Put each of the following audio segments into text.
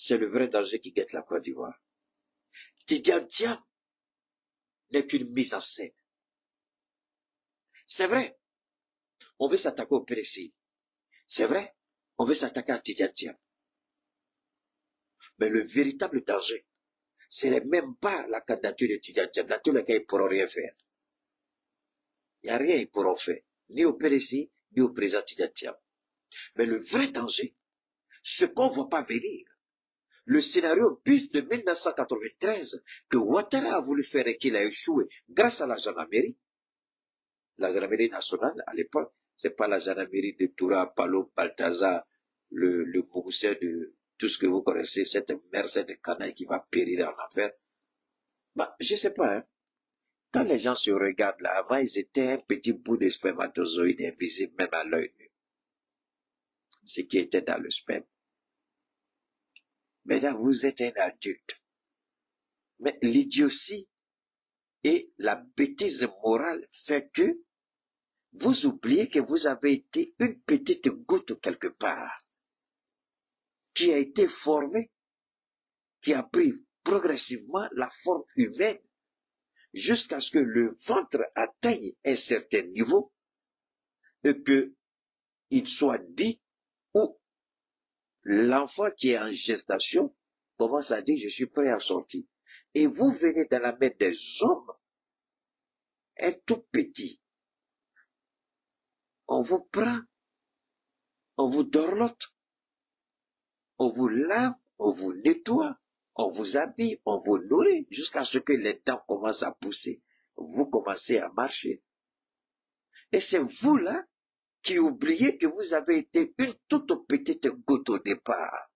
c'est le vrai danger qui guette la Côte d'Ivoire. Tidjane Thiam n'est qu'une mise en scène. C'est vrai, on veut s'attaquer au PDC. C'est vrai, on veut s'attaquer à Tidjane Thiam. Mais le véritable danger, ce n'est même pas la candidature de Tidjane Thiam. Dans tous les cas, ils ne pourront rien faire. Il n'y a rien qu'ils pourront faire, ni au PDC, ni au président Tidjane Thiam. Mais le vrai danger, ce qu'on ne voit pas venir, le scénario bis de 1993 que Ouattara a voulu faire et qu'il a échoué grâce à la gendarmerie. La gendarmerie nationale, à l'époque, c'est pas la gendarmerie de Toura, Palo, Balthazar, le Mousset de tout ce que vous connaissez, cette mère, cette canaille qui va périr en enfer. Bah, je sais pas, hein. Quand les gens se regardent là, avant, ils étaient un petit bout de spermatozoïde invisible même à l'œil nu. Ce qui était dans le sperme. Mesdames, vous êtes un adulte. Mais l'idiotie et la bêtise morale fait que vous oubliez que vous avez été une petite goutte quelque part qui a été formée, qui a pris progressivement la forme humaine jusqu'à ce que le ventre atteigne un certain niveau et que il soit dit ou l'enfant qui est en gestation commence à dire je suis prêt à sortir. Et vous venez dans la main des hommes, un tout petit. On vous prend, on vous dorlote, on vous lave, on vous nettoie, on vous habille, on vous nourrit jusqu'à ce que les dents commencent à pousser. Vous commencez à marcher. Et c'est vous là qui oubliez que vous avez été une toute petite goutte au départ.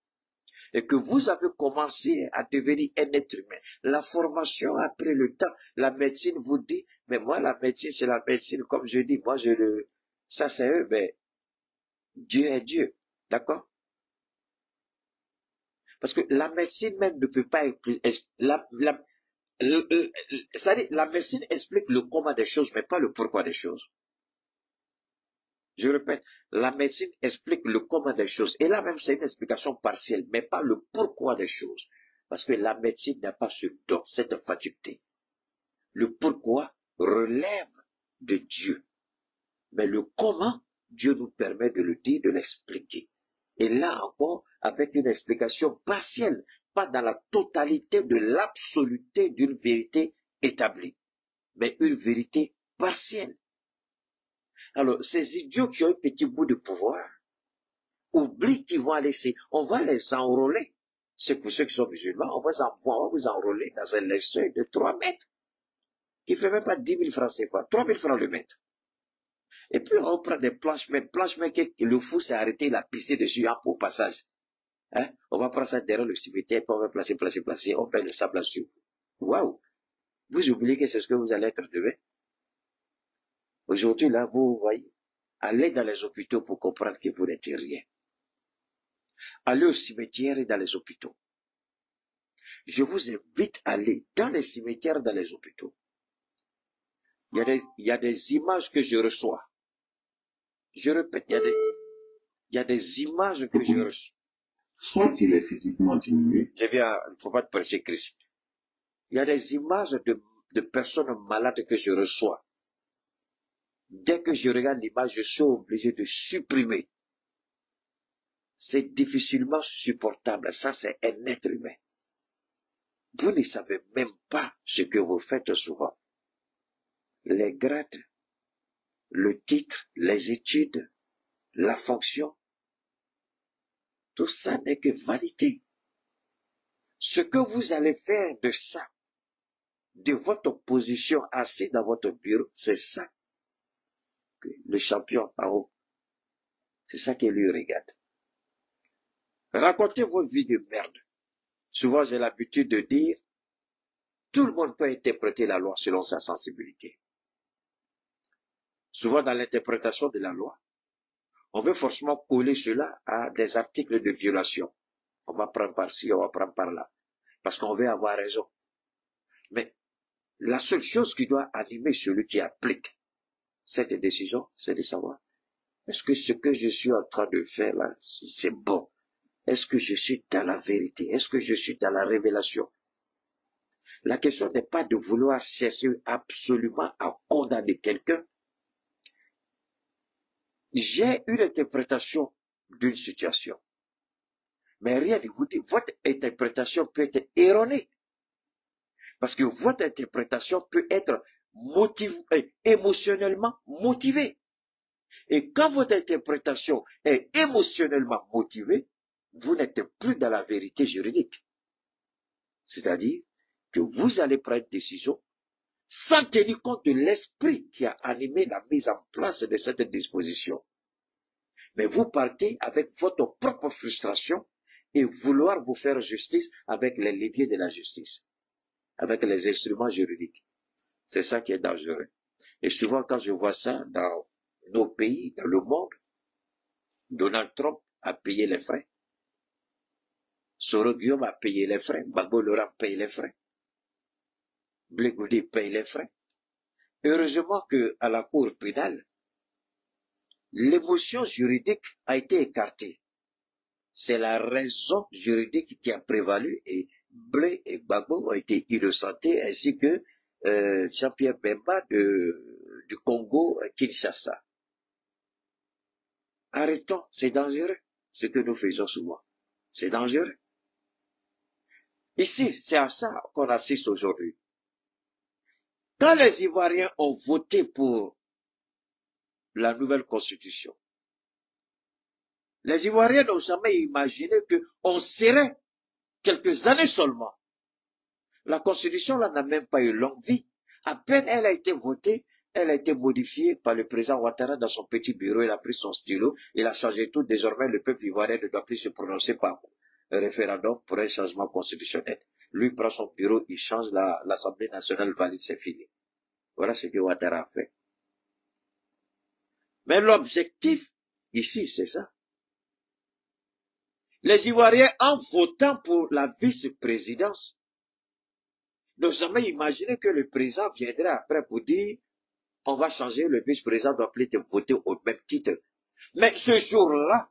Et que vous avez commencé à devenir un être humain. La formation, après le temps, la médecine vous dit, mais moi, la médecine, c'est la médecine, comme je dis, moi, ça c'est eux, mais Dieu est Dieu. D'accord? Parce que la médecine même ne peut pas, c'est-à-dire, la médecine explique le comment des choses, mais pas le pourquoi des choses. Je répète, la médecine explique le comment des choses. Et là même, c'est une explication partielle, mais pas le pourquoi des choses. Parce que la médecine n'a pas ce don, cette faculté. Le pourquoi relève de Dieu. Mais le comment, Dieu nous permet de le dire, de l'expliquer. Et là encore, avec une explication partielle, pas dans la totalité de l'absoluté d'une vérité établie, mais une vérité partielle. Alors, ces idiots qui ont un petit bout de pouvoir, oublient qu'ils vont aller, on va les enrôler. C'est pour ceux qui sont musulmans, on va vous enrôler dans un linceul de 3 mètres, qui ne fait même pas 10 000 francs CFA, 3 000 francs le mètre. Et puis on prend des planches-mains que le fou s'est arrêté, il a pissé dessus au passage. Hein? On va prendre ça derrière le cimetière, puis on va placer, on met le sable là-dessus. Waouh! Vous oubliez que c'est ce que vous allez être demain. Aujourd'hui, là, vous voyez, allez dans les hôpitaux pour comprendre que vous n'êtes rien. Allez au cimetière et dans les hôpitaux. Je vous invite à aller dans les cimetières et dans les hôpitaux. Il y a des images que je reçois. Je répète, il y a des images que je reçois. Soit il est physiquement diminué. Il ne faut pas te presser, Christ. Il y a des images de personnes malades que je reçois. Dès que je regarde l'image, je suis obligé de supprimer. C'est difficilement supportable. Ça, c'est un être humain. Vous ne savez même pas ce que vous faites souvent. Les grades, le titre, les études, la fonction, tout ça n'est que vanité. Ce que vous allez faire de ça, de votre position assise dans votre bureau, c'est ça que le champion en haut, c'est ça qu'il lui regarde. Racontez vos vies de merde. Souvent, j'ai l'habitude de dire, tout le monde peut interpréter la loi selon sa sensibilité. Souvent, dans l'interprétation de la loi, on veut forcément coller cela à des articles de violation. On va prendre par-ci, on va prendre par-là. Parce qu'on veut avoir raison. Mais la seule chose qui doit animer celui qui applique cette décision, c'est de savoir, est-ce que ce que je suis en train de faire là, c'est bon? Est-ce que je suis dans la vérité? Est-ce que je suis dans la révélation? La question n'est pas de vouloir chercher absolument à condamner quelqu'un. J'ai une interprétation d'une situation. Mais rien ne vous dit, votre interprétation peut être erronée. Parce que votre interprétation peut être émotionnellement motivée. Et quand votre interprétation est émotionnellement motivée, vous n'êtes plus dans la vérité juridique. C'est-à-dire que vous allez prendre une décision sans tenir compte de l'esprit qui a animé la mise en place de cette disposition. Mais vous partez avec votre propre frustration et vouloir vous faire justice avec les leviers de la justice, avec les instruments juridiques. C'est ça qui est dangereux. Et souvent, quand je vois ça dans nos pays, dans le monde, Donald Trump a payé les frais. Soro Guillaume a payé les frais. Gbagbo Laurent paye les frais. Blé Goudé paye les frais. Heureusement qu'à la cour pénale, l'émotion juridique a été écartée. C'est la raison juridique qui a prévalu et Blé et Gbagbo ont été innocentés ainsi que Jean-Pierre Bemba du Congo, Kinshasa. Arrêtons, c'est dangereux, ce que nous faisons souvent. C'est dangereux. Ici, c'est à ça qu'on assiste aujourd'hui. Quand les Ivoiriens ont voté pour la nouvelle constitution, les Ivoiriens n'ont jamais imaginé qu'on serait quelques années seulement. La constitution là n'a même pas eu longue vie. À peine elle a été votée, elle a été modifiée par le président Ouattara dans son petit bureau. Il a pris son stylo, il a changé tout. Désormais, le peuple ivoirien ne doit plus se prononcer par référendum pour un changement constitutionnel. Lui prend son bureau, il change, l'Assemblée nationale valide, c'est fini. Voilà ce que Ouattara a fait. Mais l'objectif, ici, c'est ça. Les Ivoiriens, en votant pour la vice-présidence, n'ont jamais imaginé que le président viendrait après pour dire on va changer, le vice-président doit plus être voté au même titre. Mais ce jour-là,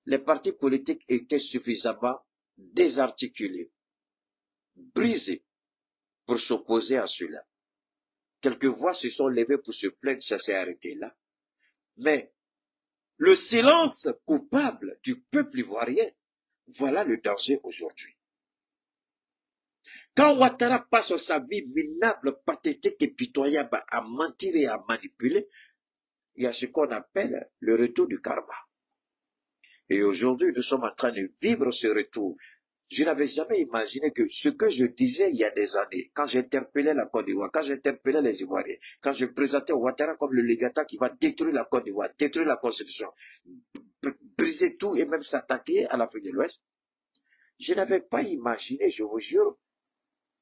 les partis politiques étaient suffisamment désarticulés, brisés, pour s'opposer à cela. Quelques voix se sont levées pour se plaindre, ça s'est arrêté là. Mais le silence coupable du peuple ivoirien, voilà le danger aujourd'hui. Quand Ouattara passe sa vie minable, pathétique et pitoyable à mentir et à manipuler, il y a ce qu'on appelle le retour du karma. Et aujourd'hui, nous sommes en train de vivre ce retour. Je n'avais jamais imaginé que ce que je disais il y a des années, quand j'interpellais la Côte d'Ivoire, quand j'interpellais les Ivoiriens, quand je présentais Ouattara comme le légatat qui va détruire la Côte d'Ivoire, détruire la Constitution, briser tout et même s'attaquer à l'Afrique de l'Ouest, je n'avais pas imaginé, je vous jure,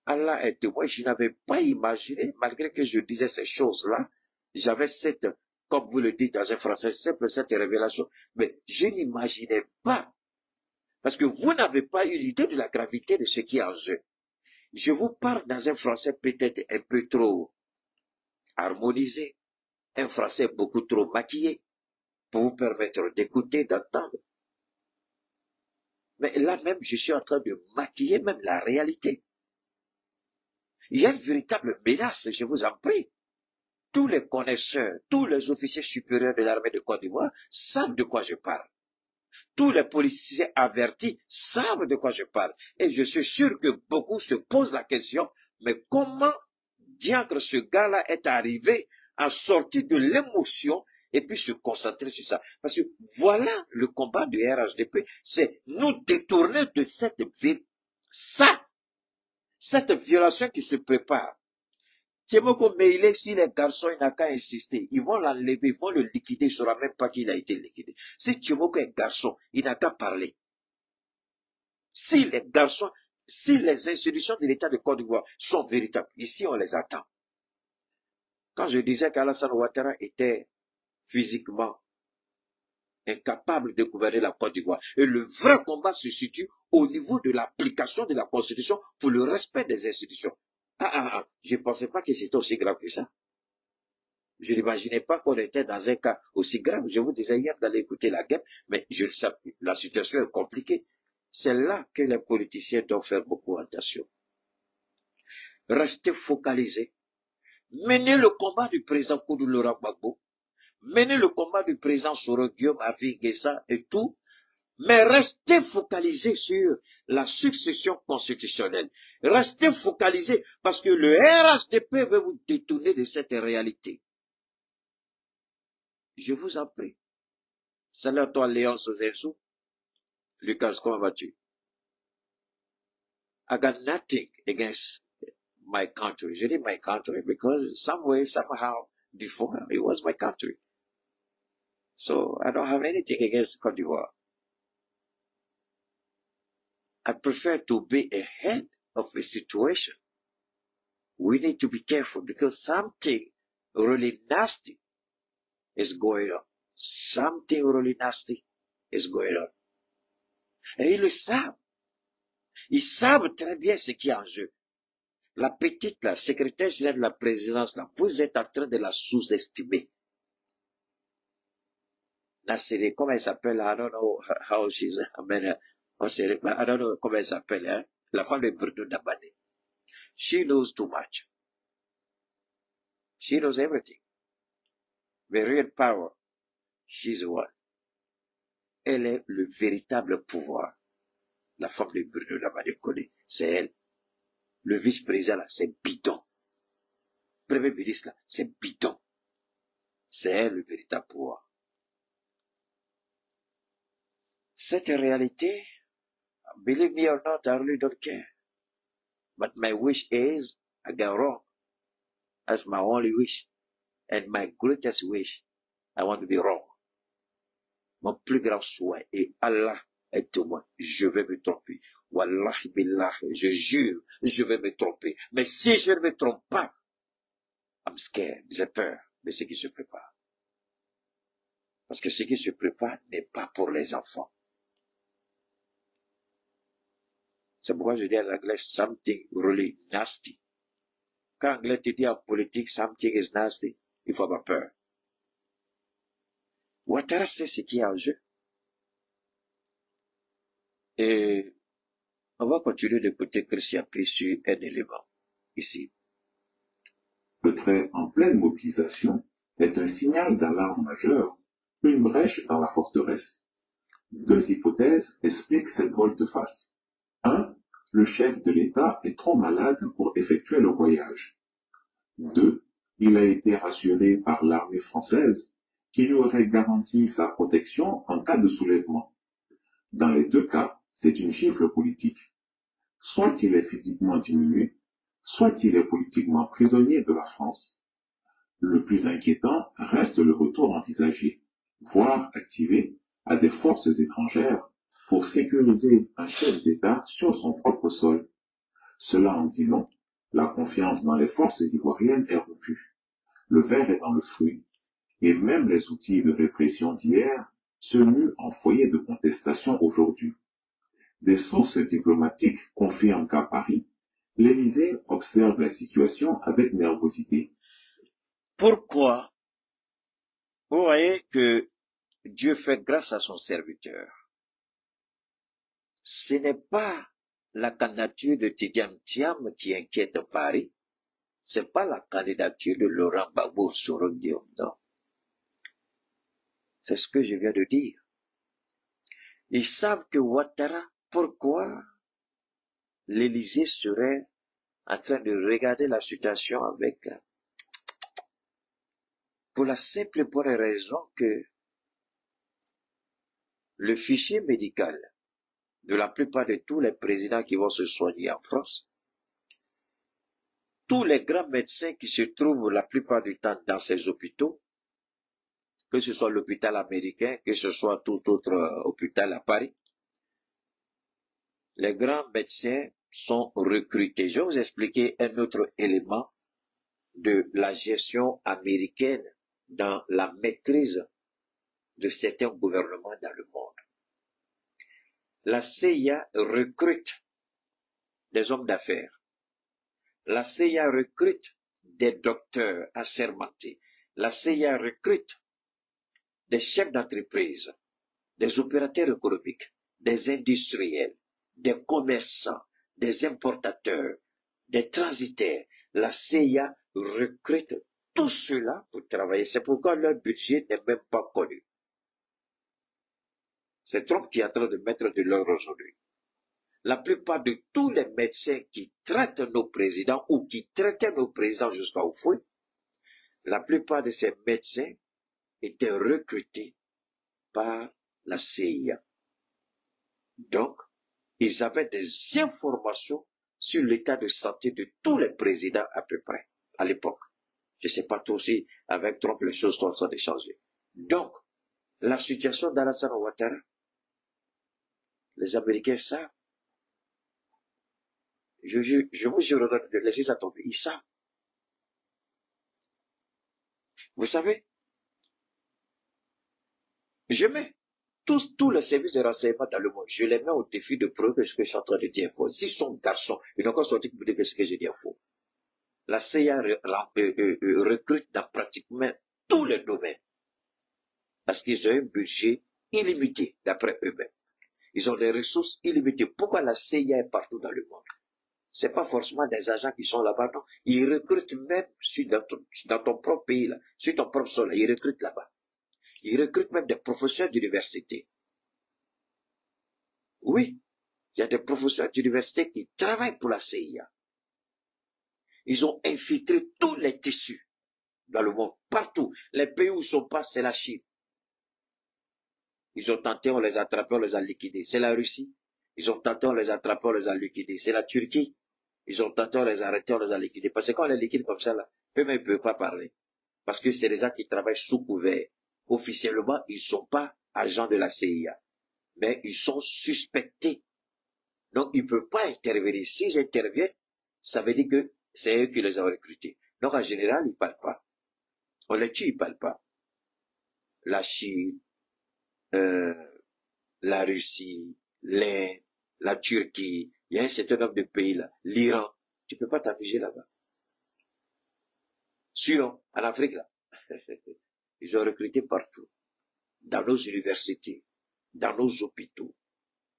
Allah est témoin, je n'avais pas imaginé, malgré que je disais ces choses-là, j'avais cette, comme vous le dites dans un français simple, cette révélation, mais je n'imaginais pas, parce que vous n'avez pas eu l'idée de la gravité de ce qui est en jeu. Je vous parle dans un français peut-être un peu trop harmonisé, un français beaucoup trop maquillé, pour vous permettre d'écouter, d'entendre. Mais là même, je suis en train de maquiller même la réalité. Il y a une véritable menace, je vous en prie. Tous les connaisseurs, tous les officiers supérieurs de l'armée de Côte d'Ivoire savent de quoi je parle. Tous les policiers avertis savent de quoi je parle. Et je suis sûr que beaucoup se posent la question, mais comment diantre ce gars-là est arrivé à sortir de l'émotion et puis se concentrer sur ça? Parce que voilà le combat du RHDP, c'est nous détourner de cette vie, cette violation qui se prépare. Tiemoko Meïlé, si les garçons, il n'a qu'à insister, ils vont l'enlever, ils vont le liquider, il ne saura même pas qu'il a été liquidé. Si Tiemoko est garçon, il n'a qu'à parler. Si les garçons, si les institutions de l'État de Côte d'Ivoire sont véritables, ici on les attend. Quand je disais qu'Alassane Ouattara était physiquement incapable de gouverner la Côte d'Ivoire, et le vrai combat se situe au niveau de l'application de la Constitution pour le respect des institutions. Je ne pensais pas que c'était aussi grave que ça. Je n'imaginais pas qu'on était dans un cas aussi grave. Je vous disais hier d'aller écouter la guerre, mais je le sais, la situation est compliquée. C'est là que les politiciens doivent faire beaucoup attention. Restez focalisés. Menez le combat du président Koudou Laurent Gbagbo. Menez le combat du président Soro Guillaume Afi Guessa et tout. Mais restez focalisés sur la succession constitutionnelle. Restez focalisés parce que le RHDP veut vous détourner de cette réalité. Je vous en prie. Salut à toi, Léon Sozensou. Lucas, comment vas-tu? I got nothing against my country. Je dis my country because some way, somehow, before, it was my country. So, I don't have anything against Côte d'Ivoire. I prefer to be ahead of a situation. We need to be careful because something really nasty is going on. Something really nasty is going on. Et ils le savent. Ils savent très bien ce qui est en jeu. La petite, la secrétaire générale de la présidence, là, vous êtes en train de la sous-estimer. Nassiri, comment elle s'appelle? I don't know how she's, I don't know comment elle s'appelle, hein? La femme de Bruno Dabane. She knows too much. She knows everything. The real power, she's the one. Elle est le véritable pouvoir. La femme de Bruno Dabane connaît, c'est elle. Le vice-président, là, c'est bidon. Premier ministre, là, c'est bidon. C'est elle le véritable pouvoir. Cette réalité, believe me or not, I really don't care. But my wish is, I got wrong. That's my only wish. And my greatest wish, I want to be wrong. Mon plus grand souhait, et Allah est témoin, je vais me tromper. Wallahi billah, je jure, je vais me tromper. Mais si je ne me trompe pas, I'm scared, j'ai peur de ce qui se prépare. Parce que ce qui se prépare n'est pas pour les enfants. C'est pourquoi je dis en anglais, something really nasty. Quand l'anglais te dit en politique, something is nasty, il faut avoir peur. Ouattara sait ce qui est en jeu. Et on va continuer d'écouter Christian Pris sur un élément, ici. Le trait en pleine mobilisation est un signal d'alarme majeur, une brèche dans la forteresse. Deux hypothèses expliquent cette volte-face. 1. Le chef de l'État est trop malade pour effectuer le voyage. 2. Il a été rassuré par l'armée française qui lui aurait garanti sa protection en cas de soulèvement. Dans les deux cas, c'est une gifle politique. Soit il est physiquement diminué, soit il est politiquement prisonnier de la France. Le plus inquiétant reste le retour envisagé, voire activé, à des forces étrangères pour sécuriser un chef d'État sur son propre sol. Cela en dit long. La confiance dans les forces ivoiriennes est rompue. Le ver est dans le fruit. Et même les outils de répression d'hier se muent en foyer de contestation aujourd'hui. Des sources diplomatiques confirment qu'à Paris, l'Élysée observe la situation avec nervosité. Pourquoi? Vous voyez que Dieu fait grâce à son serviteur. Ce n'est pas la candidature de Tidiane Thiam qui inquiète Paris. C'est pas la candidature de Laurent Gbagbo Soro Guillaume, non. C'est ce que je viens de dire. Ils savent que Ouattara, pourquoi l'Élysée serait en train de regarder la situation avec, pour la simple et bonne raison que le fichier médical de la plupart de tous les présidents qui vont se soigner en France, tous les grands médecins qui se trouvent la plupart du temps dans ces hôpitaux, que ce soit l'hôpital américain, que ce soit tout autre hôpital à Paris, les grands médecins sont recrutés. Je vais vous expliquer un autre élément de la gestion américaine dans la maîtrise de certains gouvernements dans le monde. La CIA recrute des hommes d'affaires. La CIA recrute des docteurs assermentés. La CIA recrute des chefs d'entreprise, des opérateurs économiques, des industriels, des commerçants, des importateurs, des transitaires. La CIA recrute tout cela pour travailler. C'est pourquoi leur budget n'est même pas connu. C'est Trump qui est en train de mettre de l'or aujourd'hui. La plupart de tous les médecins qui traitent nos présidents ou qui traitaient nos présidents jusqu'au fouet, la plupart de ces médecins étaient recrutés par la CIA. Donc, ils avaient des informations sur l'état de santé de tous les présidents à peu près, à l'époque. Je ne sais pas trop si avec Trump les choses sont en train de changer. Donc, la situation d'Alassane Ouattara, les Américains savent. Je vous jure de laisser ça tomber. Ils savent. Vous savez, je mets tous les services de renseignement dans le monde. Je les mets au défi de prouver que ce que je suis en train de dire est faux. S'ils sont garçons, ils n'ont qu'à sortir pour dire que ce que je dis est faux. La CIA recrute dans pratiquement tous les domaines. Parce qu'ils ont un budget illimité, d'après eux-mêmes. Ils ont des ressources illimitées. Pourquoi la CIA est partout dans le monde? C'est pas forcément des agents qui sont là-bas, non. Ils recrutent même dans ton propre pays, là, sur ton propre sol, là, ils recrutent là-bas. Ils recrutent même des professeurs d'université. Oui, il y a des professeurs d'université qui travaillent pour la CIA. Ils ont infiltré tous les tissus dans le monde, partout. Les pays où ils sont pas, c'est la Chine. Ils ont tenté, on les a attrapés, on les a liquidés. C'est la Russie. Ils ont tenté, on les a attrapés, on les a liquidés. C'est la Turquie. Ils ont tenté, on les a arrêtés, on les a liquidés. Parce que quand on les liquide comme ça, là, eux-mêmes ne peuvent pas parler. Parce que c'est des gens qui travaillent sous couvert. Officiellement, ils ne sont pas agents de la CIA. Mais ils sont suspectés. Donc, ils ne peuvent pas intervenir. S'ils interviennent, ça veut dire que c'est eux qui les ont recrutés. Donc, en général, ils ne parlent pas. On les tue, ils ne parlent pas. La Chine, la Russie, l'Inde, la Turquie, il y a un certain nombre de pays là, l'Iran, tu peux pas t'amuser là-bas. Sinon, en Afrique là, ils ont recruté partout, dans nos universités, dans nos hôpitaux,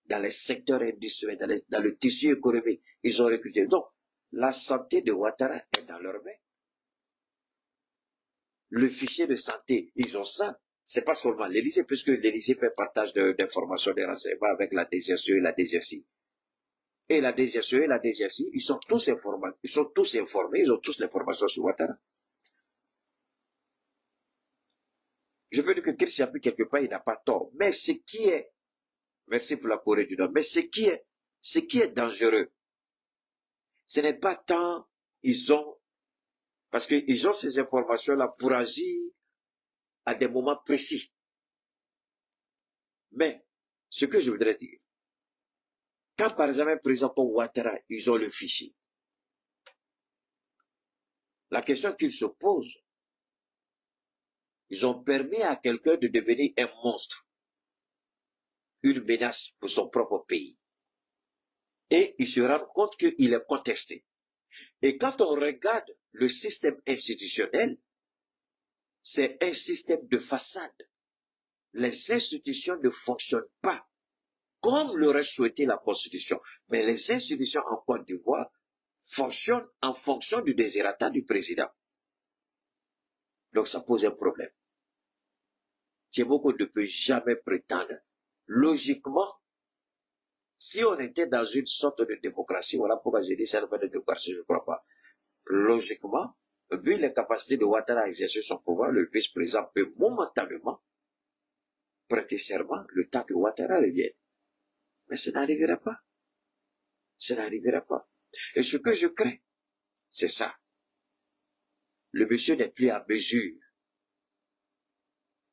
dans les secteurs industriels, dans le tissu économique, ils ont recruté. Donc, la santé de Ouattara est dans leur main. Le fichier de santé, ils ont ça. C'est pas seulement l'Élysée, puisque l'Élysée fait partage d'informations, de renseignements avec la DGSE et la DGSI. Et la DGSE et la DGSI, ils sont tous informés, ils ont tous l'information sur Ouattara. Je veux dire que Christ Yapi, quelque part, il n'a pas tort. Mais ce qui est, merci pour la Corée du Nord, mais ce qui est dangereux, ce n'est pas tant, parce qu'ils ont ces informations-là pour agir à des moments précis. Mais, ce que je voudrais dire, quand par exemple un président comme Ouattara, ils ont le fichier, la question qu'ils se posent, ils ont permis à quelqu'un de devenir un monstre, une menace pour son propre pays. Et ils se rendent compte qu'il est contesté. Et quand on regarde le système institutionnel, c'est un système de façade. Les institutions ne fonctionnent pas comme l'aurait souhaité la Constitution. Mais les institutions en Côte d'Ivoire fonctionnent en fonction du désirata du président. Donc ça pose un problème. Thibaut ne peut jamais prétendre. Logiquement, si on était dans une sorte de démocratie, voilà pourquoi j'ai dit ça n'est pas de démocratie, je ne crois pas. Logiquement, vu les capacités de Ouattara à exercer son pouvoir, le vice-président peut momentanément prêter serment le temps que Ouattara revienne. Mais ça n'arrivera pas. Ça n'arrivera pas. Et ce que je crains, c'est ça. Le monsieur n'est plus à mesure.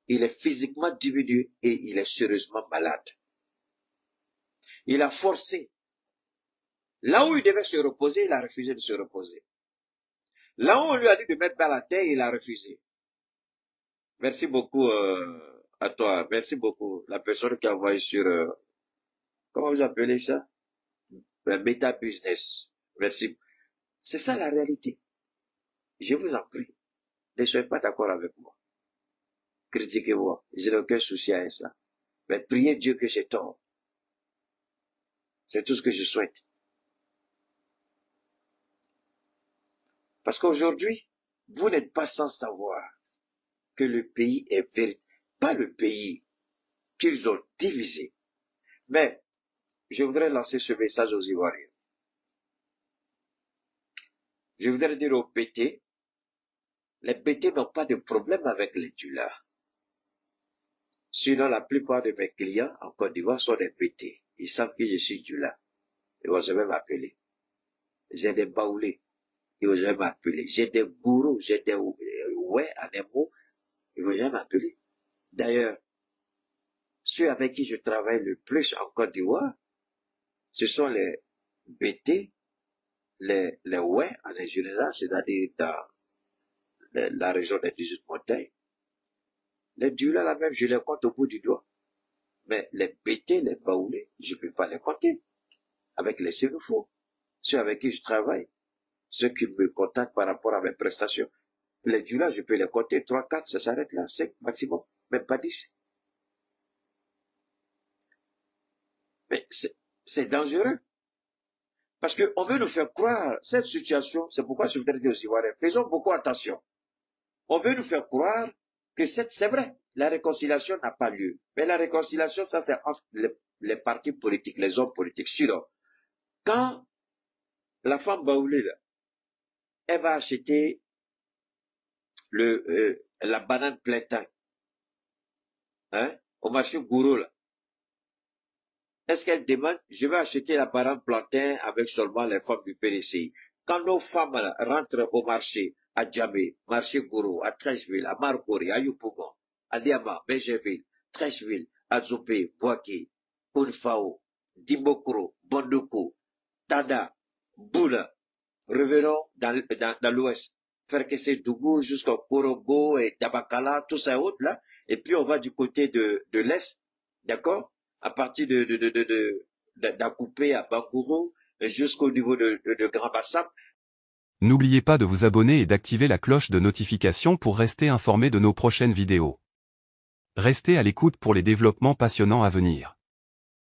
Il est physiquement diminué et il est sérieusement malade. Il a forcé. Là où il devait se reposer, il a refusé de se reposer. Là où on lui a dit de mettre dans la terre, il a refusé. Merci beaucoup à toi. Merci beaucoup. La personne qui a envoyé sur... comment vous appelez ça? Meta Business. Merci. C'est ça la réalité. Je vous en prie. Ne soyez pas d'accord avec moi. Critiquez-moi. Je n'ai aucun souci à ça. Mais priez Dieu que j'ai tort. C'est tout ce que je souhaite. Parce qu'aujourd'hui, vous n'êtes pas sans savoir que le pays est véritable. Pas le pays qu'ils ont divisé. Mais je voudrais lancer ce message aux Ivoiriens. Je voudrais dire aux BT, les BT n'ont pas de problème avec les Dula. Sinon, la plupart de mes clients en Côte d'Ivoire sont des BT. Ils savent que je suis Dula. Ils vont jamais m'appeler. J'ai des baoulés. Ils vont jamais m'appeler. J'ai des gourous, j'ai des ouais, animaux. Ils vont jamais m'appeler. D'ailleurs, ceux avec qui je travaille le plus en Côte d'Ivoire, ce sont les BT, les ouais en général, c'est-à-dire dans la région des 18 montagnes. Les Dula, là même, je les compte au bout du doigt. Mais les BT, les baoulés, je ne peux pas les compter. Avec les sénofos, ceux avec qui je travaille, ceux qui me contactent par rapport à mes prestations. Les Dula, je peux les compter 3, 4, ça s'arrête là, 5 maximum, même pas 10. Mais c'est dangereux. Parce qu'on veut nous faire croire cette situation, c'est pourquoi je voudrais dire aux Ivoiriens, faisons beaucoup attention. On veut nous faire croire que c'est vrai, la réconciliation n'a pas lieu. Mais la réconciliation, ça c'est entre les partis politiques, les hommes politiques. Sinon, quand la femme baoulée, là, elle va acheter la banane plein temps, hein, au marché Gourou, là, est-ce qu'elle demande, je vais acheter la banane plantain avec seulement les femmes du PDCI. Quand nos femmes là, rentrent au marché, à Djamé, marché Gourou, à Trècheville, à Marcory, à Yopougon, à Liama, Bégerville, Trècheville, à Zopé, Boaké, Kounfao, Dimokro, Bondoko, Tada, Boula, revenons dans l'ouest, faire que c'est Dougou jusqu'au Korogo et Tabakala, tout ça autre là, et puis on va du côté de l'est, d'accord? À partir d'Akoupé à Bakourou, jusqu'au niveau de Grand Bassam. N'oubliez pas de vous abonner et d'activer la cloche de notification pour rester informé de nos prochaines vidéos. Restez à l'écoute pour les développements passionnants à venir.